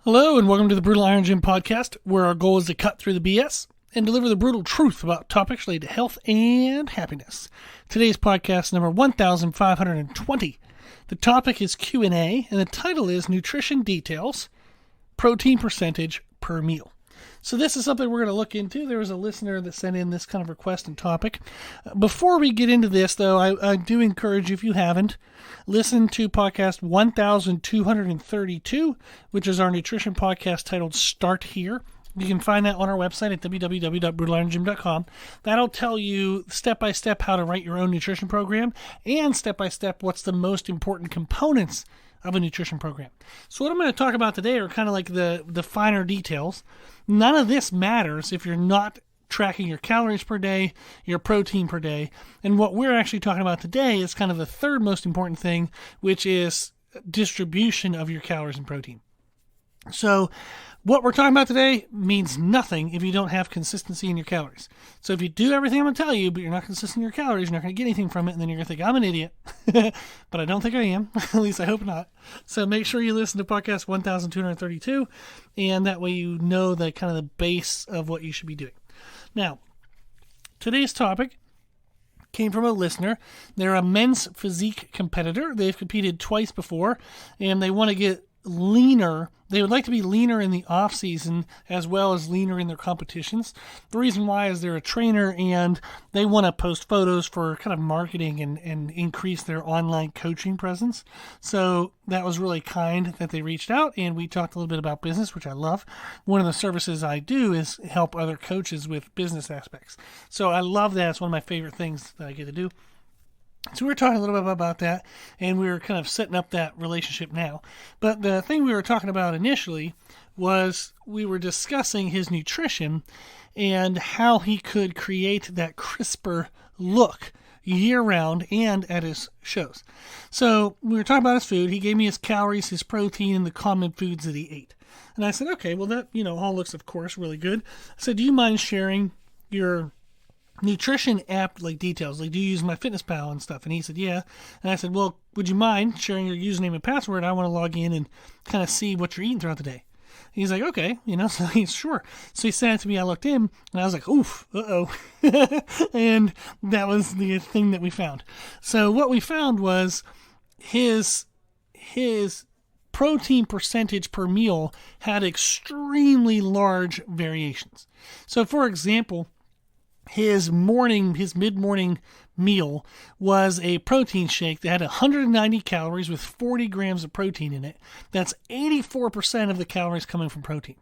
Hello and welcome to the Brutal Iron Gym podcast, where our goal is to cut through the BS and deliver the brutal truth about topics related to health and happiness. Today's podcast number 1520. The topic is Q&A and the title is Nutrition Details, Protein Percentage per Meal. So this is something we're going to look into. There was a listener that sent in this kind of request and topic. Before we get into this, though, I do encourage you, if you haven't, listen to podcast 1232, which is our nutrition podcast titled Start Here. You can find that on our website at www.brutaliron.gym.com. That'll tell you step-by-step how to write your own nutrition program and step-by-step what's the most important components of a nutrition program. So what I'm going to talk about today are kind of like the finer details. None of this matters if you're not tracking your calories per day, your protein per day. And what we're actually talking about today is kind of the third most important thing, which is distribution of your calories and protein. So what we're talking about today means nothing if you don't have consistency in your calories. So if you do everything I'm going to tell you, but you're not consistent in your calories, you're not going to get anything from it, and then you're going to think, I'm an idiot. But I don't think I am. At least I hope not. So make sure you listen to podcast 1232, and that way you know the kind of the base of what you should be doing. Now, today's topic came from a listener. They're a men's physique competitor. They've competed twice before, and they want to get leaner. They would like to be leaner in the off season as well as leaner in their competitions. The reason why is they're a trainer and they want to post photos for kind of marketing and increase their online coaching presence. So that was really kind that they reached out, and we talked a little bit about business, which I love. One of the services I do is help other coaches with business aspects. So I love that. It's one of my favorite things that I get to do. So we were talking a little bit about that, and we were kind of setting up that relationship now. But the thing we were talking about initially was we were discussing his nutrition and how he could create that crisper look year-round and at his shows. So we were talking about his food. He gave me his calories, his protein, and the common foods that he ate. And I said, okay, well, that all looks, of course, really good. I said, do you mind sharing your nutrition app details? Do you use MyFitnessPal and stuff? And he said, yeah. And I said, well, would you mind sharing your username and password? I want to log in and kind of see what you're eating throughout the day. He's like, okay, so he's sure. So he sent it to me. I looked in and I was like, oof, uh-oh. And that was the thing that we found. So what we found was his protein percentage per meal had extremely large variations. So for example, his mid-morning meal was a protein shake that had 190 calories with 40 grams of protein in it. That's 84% of the calories coming from protein.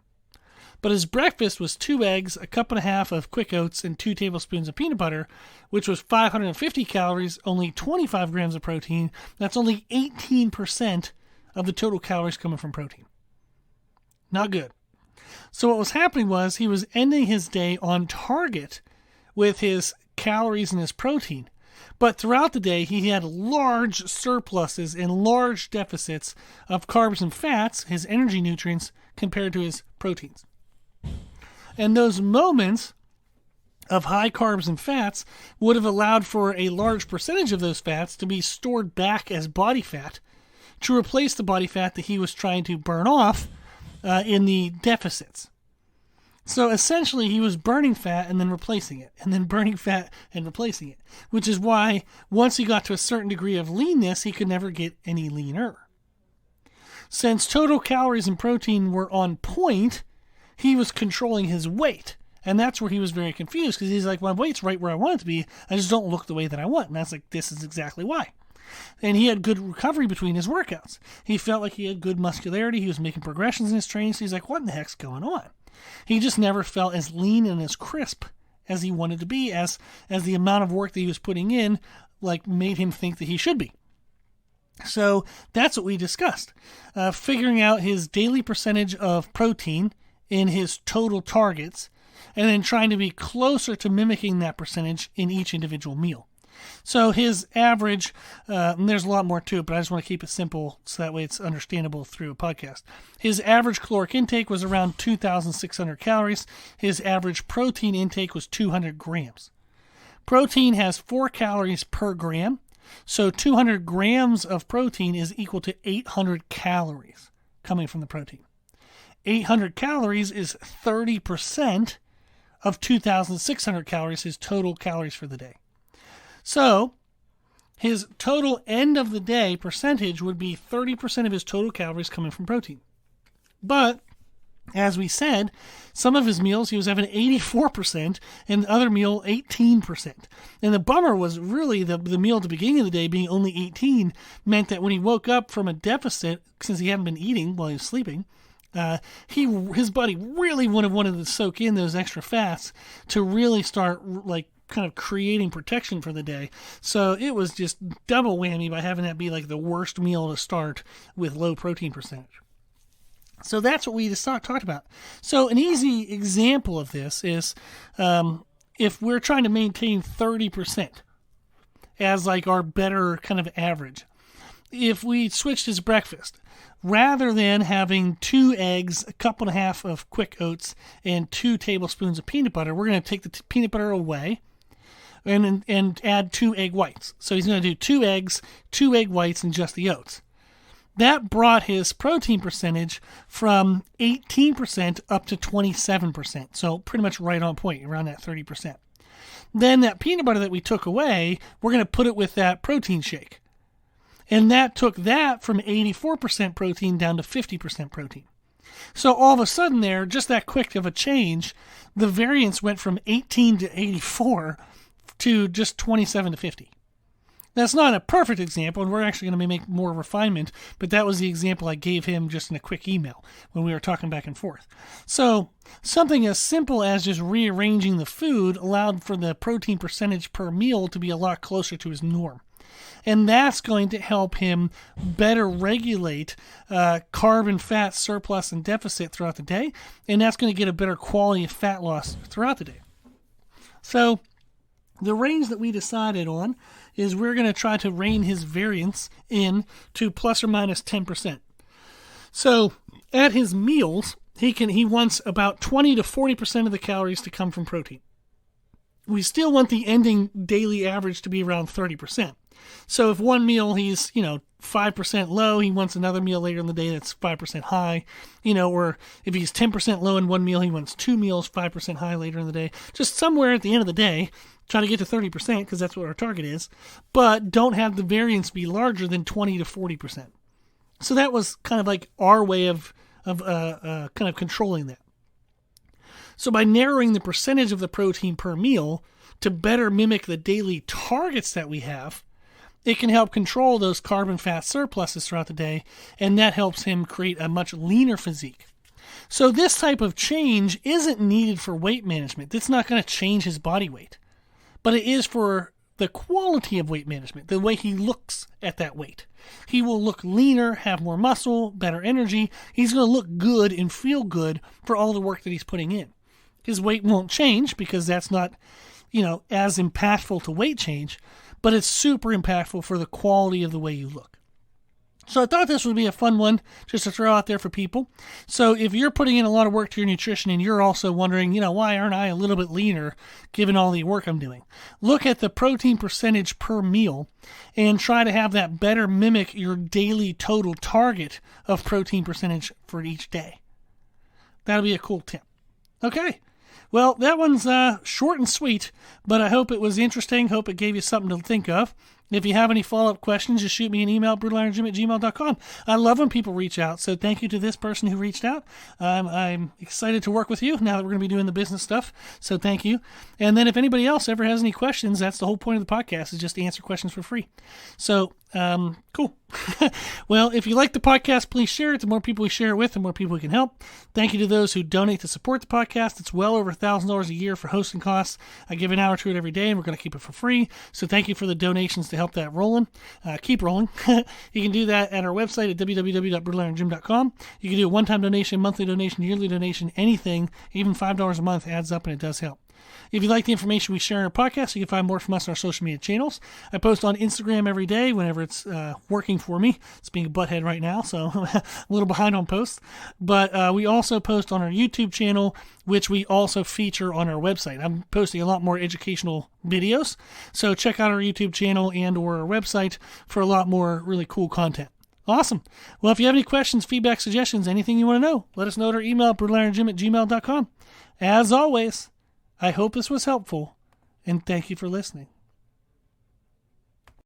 But his breakfast was 2 eggs, a cup and a half of quick oats, and 2 tablespoons of peanut butter, which was 550 calories, only 25 grams of protein. That's only 18% of the total calories coming from protein. Not good. So what was happening was he was ending his day on target with his calories and his protein. But throughout the day, he had large surpluses and large deficits of carbs and fats, his energy nutrients, compared to his proteins. And those moments of high carbs and fats would have allowed for a large percentage of those fats to be stored back as body fat to replace the body fat that he was trying to burn off in the deficits. So essentially, he was burning fat and then replacing it, and then burning fat and replacing it, which is why once he got to a certain degree of leanness, he could never get any leaner. Since total calories and protein were on point, he was controlling his weight, and that's where he was very confused, because he's like, my weight's right where I want it to be, I just don't look the way that I want, and that's like, this is exactly why. And he had good recovery between his workouts. He felt like he had good muscularity, he was making progressions in his training, so he's like, what in the heck's going on? He just never felt as lean and as crisp as he wanted to be, as the amount of work that he was putting in made him think that he should be. So that's what we discussed. Figuring out his daily percentage of protein in his total targets, and then trying to be closer to mimicking that percentage in each individual meal. So his average, and there's a lot more to it, but I just want to keep it simple so that way it's understandable through a podcast. His average caloric intake was around 2,600 calories. His average protein intake was 200 grams. Protein has 4 calories per gram, so 200 grams of protein is equal to 800 calories coming from the protein. 800 calories is 30% of 2,600 calories, his total calories for the day. So his total end of the day percentage would be 30% of his total calories coming from protein. But as we said, some of his meals he was having 84% and the other meal 18%. And the bummer was really the meal at the beginning of the day being only 18 meant that when he woke up from a deficit, since he hadn't been eating while he was sleeping, his body really would have wanted to soak in those extra fats to really start like kind of creating protection for the day. So it was just double whammy by having that be like the worst meal to start with low protein percentage. So that's what we just talked about. So an easy example of this is if we're trying to maintain 30% as like our better kind of average. If we switched his breakfast, rather than having 2 eggs, a cup and a half of quick oats, and 2 tablespoons of peanut butter, we're going to take the peanut butter away and add 2 egg whites. So he's going to do 2 eggs, 2 egg whites, and just the oats. That brought his protein percentage from 18% up to 27%. So pretty much right on point, around that 30%. Then that peanut butter that we took away, we're going to put it with that protein shake. And that took that from 84% protein down to 50% protein. So all of a sudden there, just that quick of a change, the variance went from 18 to 84 to just 27 to 50. That's not a perfect example, and we're actually going to make more refinement, but that was the example I gave him just in a quick email when we were talking back and forth. So something as simple as just rearranging the food allowed for the protein percentage per meal to be a lot closer to his norm. And that's going to help him better regulate carb and fat surplus and deficit throughout the day, and that's going to get a better quality of fat loss throughout the day. So the range that we decided on is we're going to try to rein his variance in to plus or minus 10%. So at his meals, he wants about 20 to 40% of the calories to come from protein. We still want the ending daily average to be around 30%. So if one meal he's, 5% low, he wants another meal later in the day that's 5% high, or if he's 10% low in one meal, he wants 2 meals 5% high later in the day. Just somewhere at the end of the day, try to get to 30% because that's what our target is, but don't have the variance be larger than 20 to 40%. So that was kind of like our way of kind of controlling that. So by narrowing the percentage of the protein per meal to better mimic the daily targets that we have, it can help control those carb and fat surpluses throughout the day, and that helps him create a much leaner physique. So this type of change isn't needed for weight management. It's not going to change his body weight, but it is for the quality of weight management, the way he looks at that weight. He will look leaner, have more muscle, better energy. He's going to look good and feel good for all the work that he's putting in. His weight won't change because that's not, as impactful to weight change, but it's super impactful for the quality of the way you look. So I thought this would be a fun one just to throw out there for people. So if you're putting in a lot of work to your nutrition and you're also wondering, why aren't I a little bit leaner given all the work I'm doing? Look at the protein percentage per meal and try to have that better mimic your daily total target of protein percentage for each day. That'll be a cool tip. Okay. Well, that one's short and sweet, but I hope it was interesting. Hope it gave you something to think of. If you have any follow-up questions, just shoot me an email, brutalirongym@gmail.com. I love when people reach out, so thank you to this person who reached out. I'm excited to work with you now that we're going to be doing the business stuff, so thank you. And then if anybody else ever has any questions, that's the whole point of the podcast, is just to answer questions for free. So, cool. Well, if you like the podcast, please share it. The more people we share it with, the more people we can help. Thank you to those who donate to support the podcast. It's well over $1,000 a year for hosting costs. I give an hour to it every day, and we're going to keep it for free. So thank you for the donations to help that rolling. Keep rolling. You can do that at our website at www.brutalirongym.com. You can do a one-time donation, monthly donation, yearly donation, anything. Even $5 a month adds up, and it does help. If you like the information we share in our podcast, you can find more from us on our social media channels. I post on Instagram every day whenever it's working for me. It's being a butthead right now, so I'm a little behind on posts. But we also post on our YouTube channel, which we also feature on our website. I'm posting a lot more educational videos, so check out our YouTube channel and or our website for a lot more really cool content. Awesome. Well, if you have any questions, feedback, suggestions, anything you want to know, let us know at our email at brutalirongym@gmail.com. As always, I hope this was helpful, and thank you for listening.